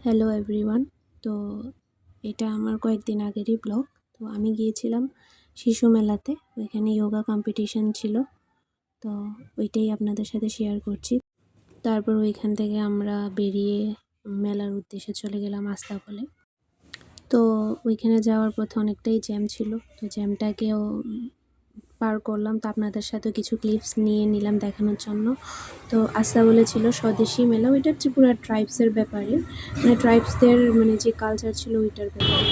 Hello everyone. তো এটা আমার কয়েকদিন আগেরই ব্লগ। তো আমি গিয়েছিলাম শিশু মেলাতে, ওইখানে যোগা কম্পিটিশন ছিল। তো ওইটাই আপনাদের সাথে শেয়ার করছি। তারপর ওইখান থেকে আমরা বেরিয়ে মেলার উদ্দেশ্যে চলে গেলাম আস্তাবলে। তো ওইখানে যাওয়ার পথে অনেকটাই জ্যাম ছিল, তো জ্যামটাকেও পার করলাম। তো আপনাদের সাথে কিছু ক্লিপস নিয়ে নিলাম দেখানোর জন্য। তো আস্তাবলে ছিল স্বদেশি মেলা, ওইটা ত্রিপুরা ট্রাইবসের ব্যাপারে, মানে ট্রাইবসদের মানে যে কালচার ছিল ওইটার ব্যাপারে।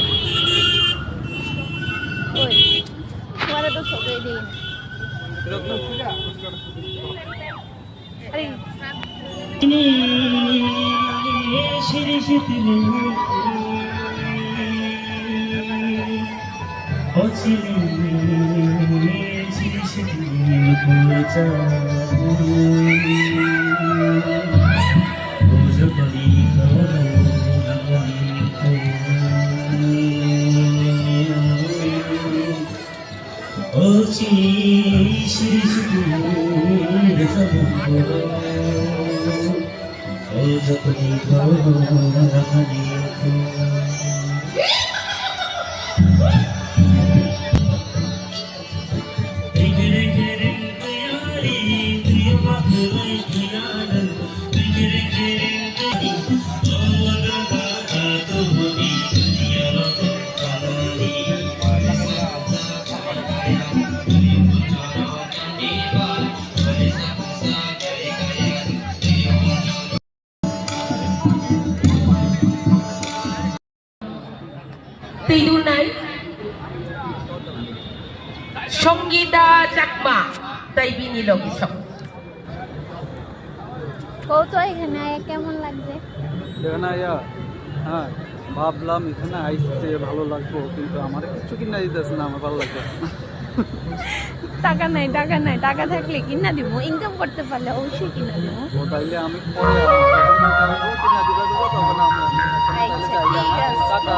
Tidunay Songida Jakma তাই বিনিল কিসব কৌতো এখানে কেমন লাগছে? এখানে হ্যাঁ ভাবলাম এখানে আইসে ভালো লাগবো, কিন্তু আমার কিছু কিনা দিতেছে না, আমার ভালো লাগতেছে না। টাকা নাই, টাকা থাকলে কিনা দিব, ইনকাম করতে পারলে অবশ্যই কিনা দিব। ও তাইলে আমি পরে কিনা দিবা দেবো, তখন আমরা আচ্ছা, ঠিক আছে। টাকা